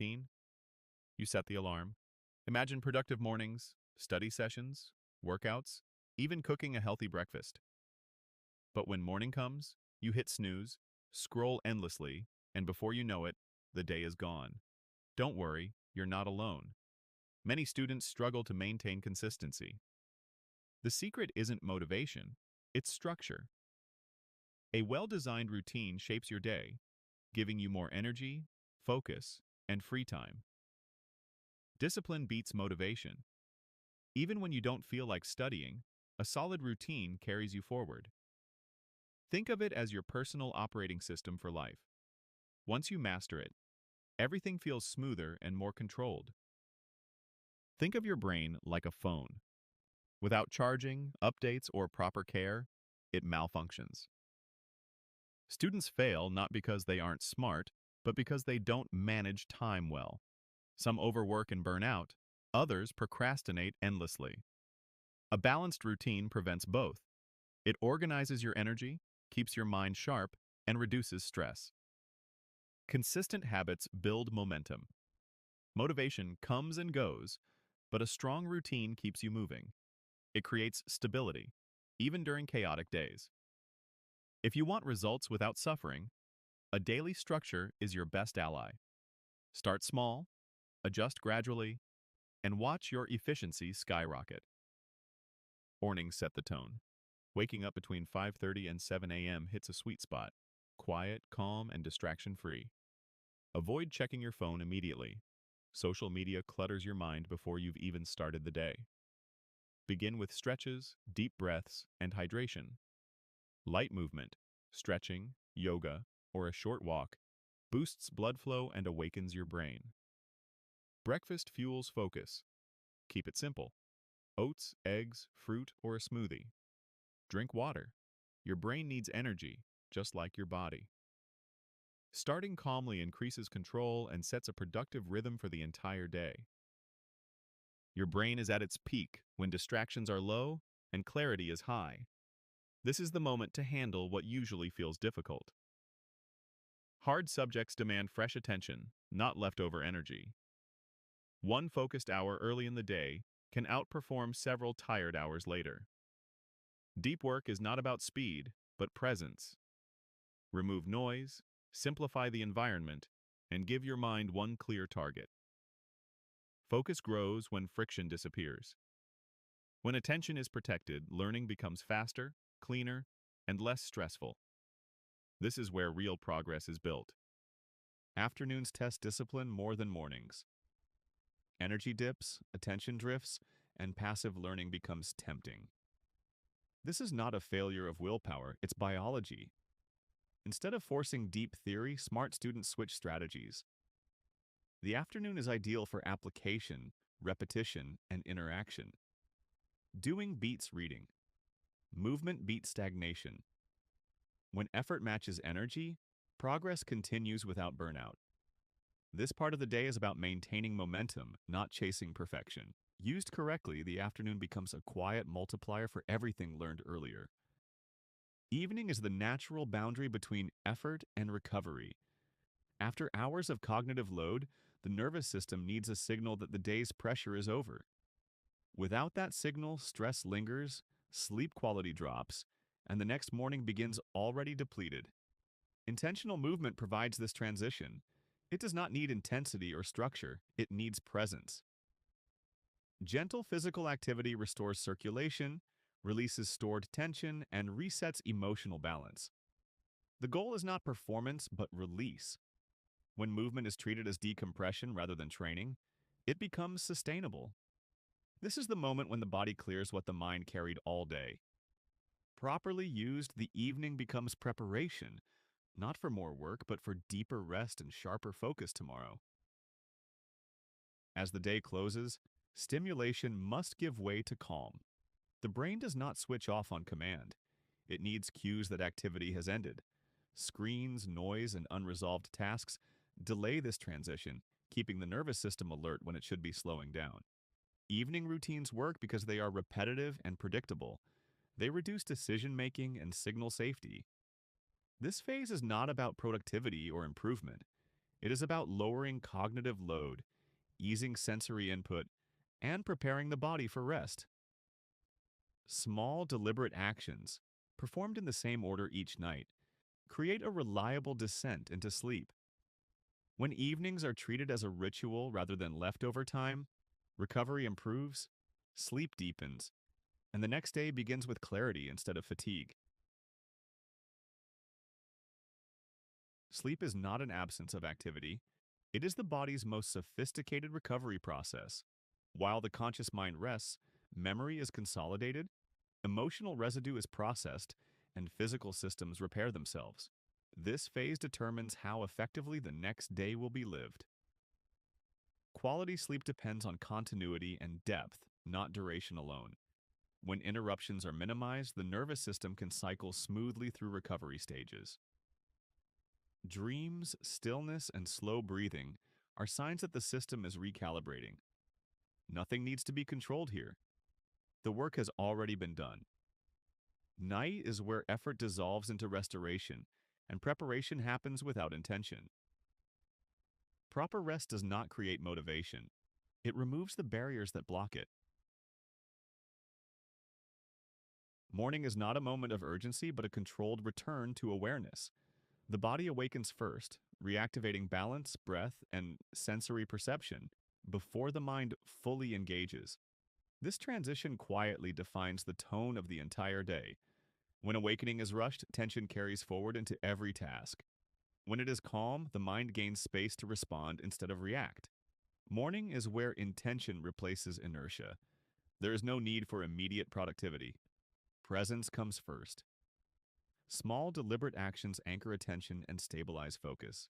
caffeine? You set the alarm. Imagine productive mornings, study sessions, workouts, even cooking a healthy breakfast. But when morning comes, you hit snooze, scroll endlessly, and before you know it, the day is gone. Don't worry, you're not alone. Many students struggle to maintain consistency. The secret isn't motivation, it's structure. A well-designed routine shapes your day, giving you more energy, focus, and free time. Discipline beats motivation. Even when you don't feel like studying, a solid routine carries you forward. Think of it as your personal operating system for life. Once you master it, everything feels smoother and more controlled. Think of your brain like a phone. Without charging, updates, or proper care, it malfunctions. Students fail not because they aren't smart, but because they don't manage time well. Some overwork and burn out, others procrastinate endlessly. A balanced routine prevents both. It organizes your energy, keeps your mind sharp, and reduces stress. Consistent habits build momentum. Motivation comes and goes, but a strong routine keeps you moving. It creates stability, even during chaotic days. If you want results without suffering, a daily structure is your best ally. Start small, adjust gradually, and watch your efficiency skyrocket. Mornings set the tone. Waking up between 5:30 and 7 a.m. hits a sweet spot. Quiet, calm, and distraction-free. Avoid checking your phone immediately. Social media clutters your mind before you've even started the day. Begin with stretches, deep breaths, and hydration. Light movement, stretching, yoga, or a short walk boosts blood flow and awakens your brain. Breakfast fuels focus. Keep it simple. Oats, eggs, fruit, or a smoothie. Drink water. Your brain needs energy, just like your body. Starting calmly increases control and sets a productive rhythm for the entire day. Your brain is at its peak when distractions are low and clarity is high. This is the moment to handle what usually feels difficult. Hard subjects demand fresh attention, not leftover energy. One focused hour early in the day can outperform several tired hours later. Deep work is not about speed, but presence. Remove noise, simplify the environment, and give your mind one clear target. Focus grows when friction disappears. When attention is protected, learning becomes faster, cleaner, and less stressful. This is where real progress is built. Afternoons test discipline more than mornings. Energy dips, attention drifts, and passive learning becomes tempting. This is not a failure of willpower, it's biology. Instead of forcing deep theory, smart students switch strategies. The afternoon is ideal for application, repetition, and interaction. Doing beats reading. Movement beats stagnation. When effort matches energy, progress continues without burnout. This part of the day is about maintaining momentum, not chasing perfection. Used correctly, the afternoon becomes a quiet multiplier for everything learned earlier. Evening is the natural boundary between effort and recovery. After hours of cognitive load, the nervous system needs a signal that the day's pressure is over. Without that signal, stress lingers, sleep quality drops, and the next morning begins already depleted. Intentional movement provides this transition. It does not need intensity or structure, it needs presence. Gentle physical activity restores circulation, releases stored tension, and resets emotional balance. The goal is not performance, but release. When movement is treated as decompression rather than training, it becomes sustainable. This is the moment when the body clears what the mind carried all day. Properly used, the evening becomes preparation, not for more work, but for deeper rest and sharper focus tomorrow. As the day closes, stimulation must give way to calm. The brain does not switch off on command. It needs cues that activity has ended. Screens, noise, and unresolved tasks delay this transition, keeping the nervous system alert when it should be slowing down. Evening routines work because they are repetitive and predictable. They reduce decision-making and signal safety. This phase is not about productivity or improvement. It is about lowering cognitive load, easing sensory input, and preparing the body for rest. Small, deliberate actions, performed in the same order each night, create a reliable descent into sleep. When evenings are treated as a ritual rather than leftover time, recovery improves, sleep deepens, and the next day begins with clarity instead of fatigue. Sleep is not an absence of activity, it is the body's most sophisticated recovery process. While the conscious mind rests, memory is consolidated, emotional residue is processed, and physical systems repair themselves. This phase determines how effectively the next day will be lived. Quality sleep depends on continuity and depth, not duration alone. When interruptions are minimized, the nervous system can cycle smoothly through recovery stages. Dreams, stillness, and slow breathing are signs that the system is recalibrating. Nothing needs to be controlled here. The work has already been done. Night is where effort dissolves into restoration, and preparation happens without intention. Proper rest does not create motivation. It removes the barriers that block it. Morning is not a moment of urgency, but a controlled return to awareness. The body awakens first, reactivating balance, breath, and sensory perception before the mind fully engages. This transition quietly defines the tone of the entire day. When awakening is rushed, tension carries forward into every task. When it is calm, the mind gains space to respond instead of react. Morning is where intention replaces inertia. There is no need for immediate productivity. Presence comes first. Small, deliberate actions anchor attention and stabilize focus.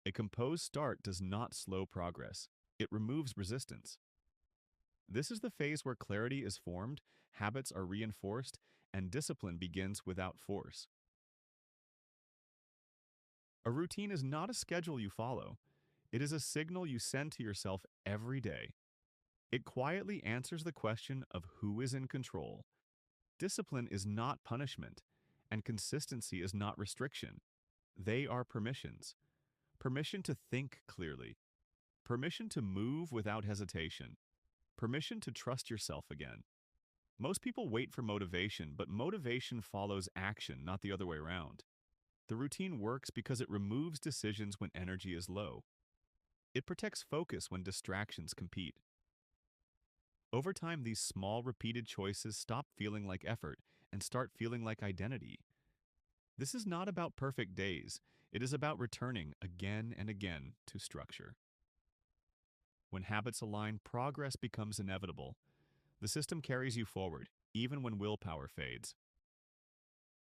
A composed start does not slow progress. It removes resistance. This is the phase where clarity is formed, habits are reinforced, and discipline begins without force. A routine is not a schedule you follow. It is a signal you send to yourself every day. It quietly answers the question of who is in control. Discipline is not punishment, and consistency is not restriction. They are permissions. Permission to think clearly. Permission to move without hesitation. Permission to trust yourself again. Most people wait for motivation, but motivation follows action, not the other way around. The routine works because it removes decisions when energy is low. It protects focus when distractions compete. Over time, these small, repeated choices stop feeling like effort and start feeling like identity. This is not about perfect days. It is about returning again and again to structure. When habits align, progress becomes inevitable. The system carries you forward, even when willpower fades.